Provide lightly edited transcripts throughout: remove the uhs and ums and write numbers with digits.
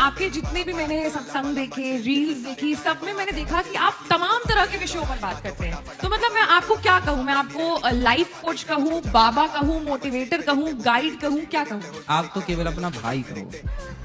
आपके जितने भी मैंने सत्संग देखे, रील्स देखी, सब में मैंने देखा कि आप तमाम तरह के विषयों पर बात करते हैं। तो मतलब मैं आपको क्या कहूँ, मैं आपको लाइफ कोच कहूँ, बाबा कहूँ, मोटिवेटर कहूँ, गाइड कहूँ, क्या कहूँ? आप तो केवल अपना भाई कहो।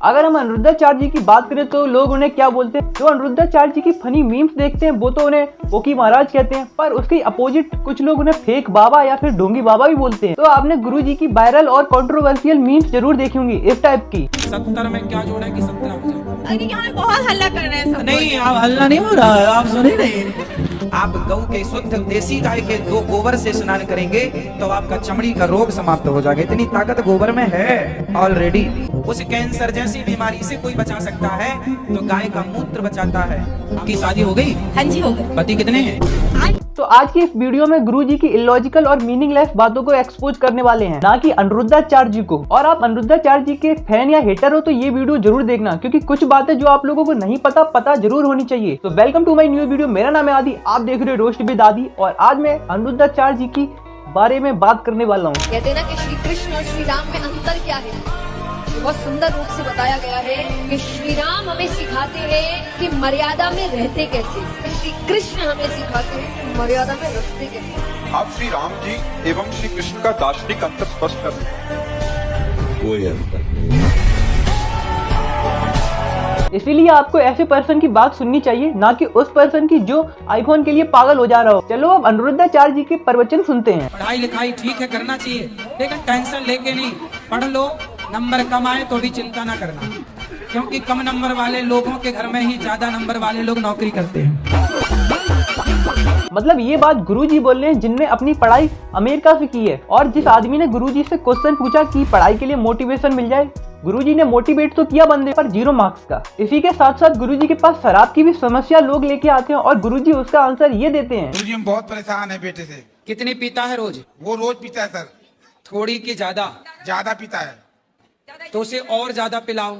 अगर हम अनिरुद्धाचार्य जी की बात करें तो लोग उन्हें क्या बोलते हैं, जो अनिरुद्धाचार्य जी की फनी मीम्स देखते हैं वो तो उन्हें पोकी महाराज कहते हैं, पर उसके अपोजिट कुछ लोग उन्हें फेक बाबा या फिर ढोंगी बाबा भी बोलते हैं। तो आपने गुरु जी की वायरल और कंट्रोवर्शियल मीम्स जरूर देखी होंगी इस टाइप की। 70 में क्या जोड़ा है कि 70 हो जाए? अरे यहाँ बहुत हल्ला कर रहे हैं सब। नहीं, आप हल्ला नहीं हो रहा है, आप सुने नहीं। आप गौ के शुद्ध देसी गाय के 2 गोबर से स्नान करेंगे तो आपका चमड़ी का रोग समाप्त हो जाएगा। इतनी ताकत गोबर में है ऑलरेडी। उस कैंसर जैसी बीमारी से कोई बचा सकता है तो गाय का मूत्र बचाता है। आपकी शादी हो गई? हाँ जी, हो गई। पति कितने हैं? तो आज की इस वीडियो में गुरु जी की इलॉजिकल और मीनिंगलेस बातों को एक्सपोज करने वाले हैं, ना कि अनिरुद्धाचार्य जी को। और आप अनिरुद्धाचार्य जी के फैन या हेटर हो तो ये वीडियो जरूर देखना, क्योंकि कुछ बातें जो आप लोगों को नहीं पता जरूर होनी चाहिए। तो welcome to my new video. मेरा नाम है आदि, आप देख रहे हो रोस्ट विद आदि, और आज मैं अनिरुद्धाचार्य जी की बारे में बात करने वाला हूँ। कहते हैं ना कि श्री कृष्ण और श्री राम में अंतर क्या है, बहुत सुंदर रूप से बताया गया है कि श्री राम हमें सिखाते हैं कि मर्यादा में रहते कैसे, श्री कृष्ण हमें सिखाते हैं कि मर्यादा में रहते कैसे। आप श्री राम जी एवं श्री कृष्ण का दार्शनिक अंतर स्पष्ट कर सकते हैं। कोई अंतर नहीं। इसीलिए आपको ऐसे पर्सन की बात सुननी चाहिए, ना कि उस पर्सन की जो आईफोन के लिए पागल हो जा रहा हो। चलो अब अनिरुद्धाचार्य जी के प्रवचन सुनते हैं। पढ़ाई लिखाई ठीक है, करना चाहिए, लेकिन टेंशन लेके नहीं। पढ़ लो, नंबर कम आए तो भी चिंता ना करना, क्योंकि कम नंबर वाले लोगों के घर में ही ज्यादा नंबर वाले लोग नौकरी करते हैं। मतलब ये बात गुरुजी बोल रहे हैं जिनने अपनी पढ़ाई अमेरिका से की है। और जिस आदमी ने गुरुजी से क्वेश्चन पूछा कि पढ़ाई के लिए मोटिवेशन मिल जाए, गुरुजी ने मोटिवेट तो किया बंदे पर 0 मार्क्स का। इसी के साथ साथ गुरुजी के पास शराब की भी समस्या लोग लेके आते हैं और गुरुजी उसका आंसर ये देते हैं। गुरुजी हम बहुत परेशान है बेटे से। कितनी पीता है रोज? वो रोज पीता है सर। थोड़ी की ज्यादा? ज्यादा पीता है। तो उसे और ज्यादा पिलाओ।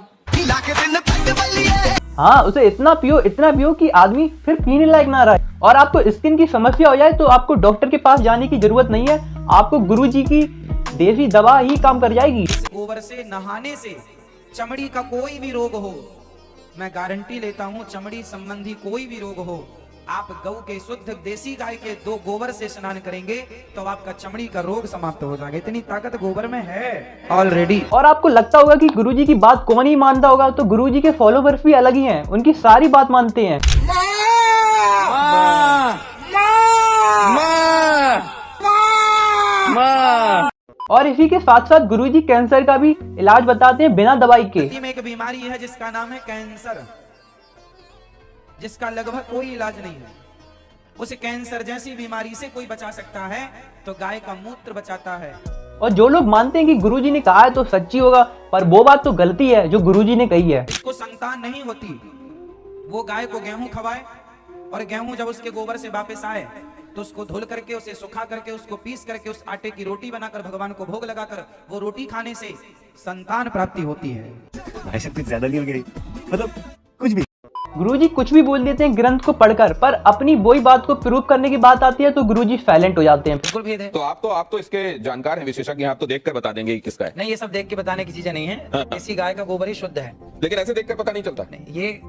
हाँ, उसे इतना पियो कि आदमी फिर पीने लायक ना रहे। और आपको स्किन की समस्या हो जाए तो आपको डॉक्टर के पास जाने की जरूरत नहीं है, आपको गुरुजी की देसी दवा ही काम कर जाएगी। गोबर से नहाने से चमड़ी का कोई भी रोग हो, मैं गारंटी लेता हूँ, चमड़ी संबंधी कोई भी रोग हो, आप गौ के शुद्ध देसी गाय के 2 गोबर से स्नान करेंगे तो आपका चमड़ी का रोग समाप्त हो जाएगा। इतनी ताकत गोबर में है ऑलरेडी। और आपको लगता होगा कि गुरुजी की बात कौन ही मानता होगा, तो गुरुजी के फॉलोवर्स भी अलग ही हैं, उनकी सारी बात मानते हैं। और इसी के साथ साथ गुरुजी कैंसर का भी इलाज बताते हैं बिना दवाई के। में एक बीमारी है जिसका नाम है कैंसर, जिसका लगभग कोई इलाज नहीं है। उस कैंसर जैसी बीमारी से कोई बचा सकता है तो गाय का मूत्र बचाता है। और जो लोग मानते हैं कि गुरुजी ने कहा है तो सच्ची होगा, पर वो बात तो गलती है जो गुरुजी ने कही है। उसको संतान नहीं होती, वो गाय को गेहूं खवाए और गेहूं जब उसके गोबर से वापस आए तो उसको धुल करके, उसे सुखा करके, उसको पीस करके, उस आटे की रोटी बनाकर भगवान को भोग लगाकर वो रोटी खाने से संतान प्राप्ति होती है। भाई साहब कुछ ज्यादा नहीं हो गई, मतलब कुछ भी। गुरुजी कुछ भी बोल देते हैं ग्रंथ को पढ़कर, पर अपनी वही बात को प्रूव करने की बात आती है तो गुरुजी साइलेंट हो जाते हैं। बिल्कुल भेद है। तो आप तो इसके जानकार हैं, विशेषज्ञ हैं, आप तो देखकर बता देंगे किसका है। नहीं, ये सब देख के बताने की चीजें नहीं है। देसी गाय का गोबर ही शुद्ध है। लेकिन ऐसे देखकर पता नहीं चलता। नहीं, ये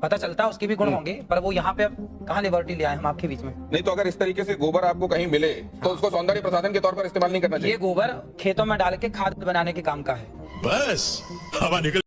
पता चलता है उसके भी गुण होंगे, पर वो यहाँ पे अब कहाँ लिबर्टी ले आए हम आपके बीच में। नहीं तो अगर इस तरीके से गोबर आपको कहीं मिले तो उसको सौंदर्य प्रसाधन के तौर पर इस्तेमाल नहीं करना चाहिए। ये गोबर खेतों में डाल के खाद बनाने के काम का है। बस हवा निकल।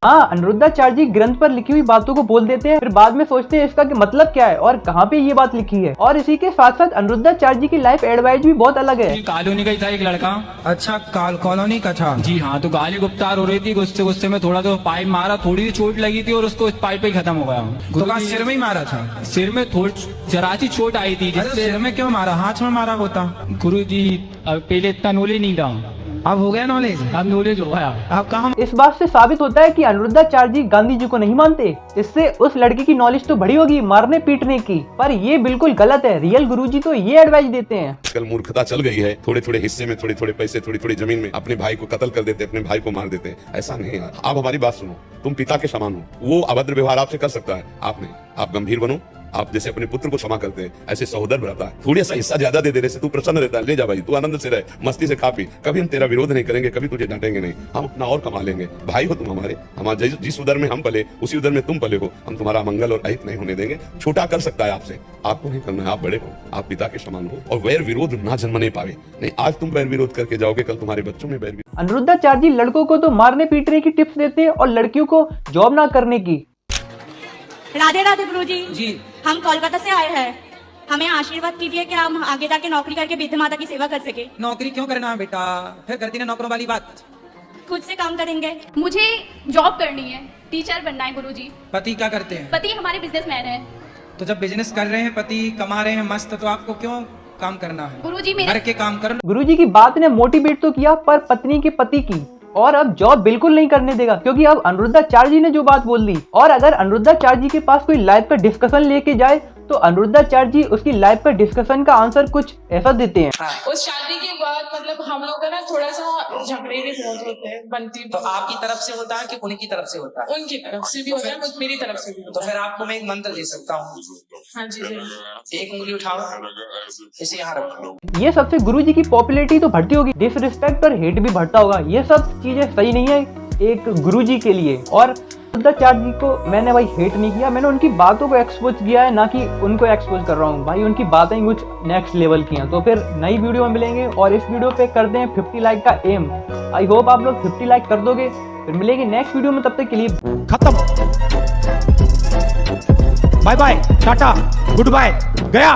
हाँ, अनिरुद्धाचार्य जी ग्रंथ पर लिखी हुई बातों को बोल देते हैं, फिर बाद में सोचते हैं इसका मतलब क्या है और कहाँ पे ये बात लिखी है। और इसी के साथ साथ अनिरुद्धाचार्य जी की लाइफ एडवाइस भी बहुत अलग है। कॉलोनी का ही था एक लड़का। अच्छा, कॉलोनी का था? जी हाँ। तो गाली गुप्तार हो रही थी, गुस्से में थोड़ा तो पाइप मारा, थोड़ी सी चोट लगी थी और उसको इस पाइप पे ही खत्म हो गया। तो सिर में ही मारा था? सिर में थोड़ी जरा सी चोट आई थी। सिर में क्यों मारा, हाथ में मारा होता? गुरु जी पहले इतना नॉलेज नहीं था, अब हो गया नॉलेज, अब नॉलेज हो गया। अब कहाँ? इस बात से साबित होता है कि अनिरुद्धाचार्य जी गांधी जी को नहीं मानते। इससे उस लड़की की नॉलेज तो बड़ी होगी मारने पीटने की, पर ये बिल्कुल गलत है। रियल गुरुजी तो ये एडवाइस देते हैं। आजकल मूर्खता चल गई है, थोड़े थोड़े हिस्से में थोड़े थोड़े पैसे, थोड़ी थोड़ी जमीन में अपने भाई को कत्ल कर देते, अपने भाई को मार देते। ऐसा नहीं है। आप हमारी बात सुनो, तुम पिता के समान हो, वो अभद्र व्यवहार आपसे कर सकता है, आप नहीं। आप गंभीर बनो, आप जैसे अपने पुत्र को क्षमा करते हैं ऐसे सहोदर भ्राता थोड़ी सा हिस्सा ज्यादा दे देने से तू प्रसन्न रहता है। ले जा भाई, तू आनंद से रह, मस्ती से खा पी, कभी हम तेरा विरोध नहीं करेंगे, कभी तुझे डांटेंगे नहीं, हम अपना और कमा लेंगे। भाई हो तुम हमारे जिस उधर में हम पले उसी उधर में तुम पले हो, हम तुम्हारा मंगल और अहित नहीं होने देंगे। छोटा कर सकता है आपसे, आपको नहीं करना है, आप बड़े हो, आप पिता के समान हो और वैर विरोध ना जन्मने पावे। नहीं, आज तुम वैर विरोध करके जाओगे, कल तुम्हारे बच्चों में वैर। अनिरुद्धाचार्य जी लड़कों को तो मारने पीटने की टिप्स देते हैं और लड़कियों को जॉब ना करने की। राधे राधे गुरुजी जी। हम कोलकाता से आए हैं, हमें आशीर्वाद कीजिए कि हम आगे जाके नौकरी करके विद्या माता की सेवा कर सके। नौकरी क्यों करना है बेटा, फिर करती ना नौकरों वाली बात। खुद से काम करेंगे। मुझे जॉब करनी है, टीचर बनना है गुरुजी। पति क्या करते हैं? पति हमारे बिजनेसमैन है। तो जब बिजनेस कर रहे हैं, पति कमा रहे हैं मस्त, तो आपको क्यों काम करना है? गुरुजी घर के काम करो। गुरुजी की बात ने मोटिवेट तो किया पर पत्नी के पति की, और अब जॉब बिल्कुल नहीं करने देगा, क्योंकि अब अनिरुद्धाचार्य जी ने जो बात बोल दी। और अगर अनिरुद्धाचार्य जी के पास कोई लाइफ का डिस्कशन लेके जाए तो अनिरुद्धाचार्य जी उसकी लाइफ का डिस्कशन का आंसर कुछ ऐसा देते हैं। उस शादी के बाद मतलब हम लोग का ना थोड़ा सा झगड़े भी बहुत होते हैं, बनती। तो आपकी तरफ से होता है कि उनकी तरफ से होता है? उनकी तरफ से भी होता है, मेरी तरफ से भी तो होता है। फिर आपको मैं एक मंत्र दे सकता हूँ। हाँ जी जी। एक उंगली उठाओ, इसे यहाँ रखो। ये सबसे गुरुजी की पॉपुलैरिटी तो बढ़ती होगी, डिसरिस्पेक्ट और हेट भी बढ़ता होगा। ये सब चीजें सही नहीं है एक गुरुजी के लिए। और अनिरुद्धाचार्य जी को मैंने भाई हेट नहीं किया, मैंने उनकी बातों को एक्सपोज किया है, ना कि उनको एक्सपोज कर रहा हूँ। भाई उनकी बातें कुछ नेक्स्ट लेवल की हैं। तो फिर नई वीडियो में मिलेंगे और इस वीडियो पे करते हैं 50 लाइक का एम। आई होप आप लोग 50 लाइक कर दोगे। फिर मिलेंगे नेक्स्ट वीडियो में, तब तक के लिए खत्म, bye bye, tata, good bye, गया।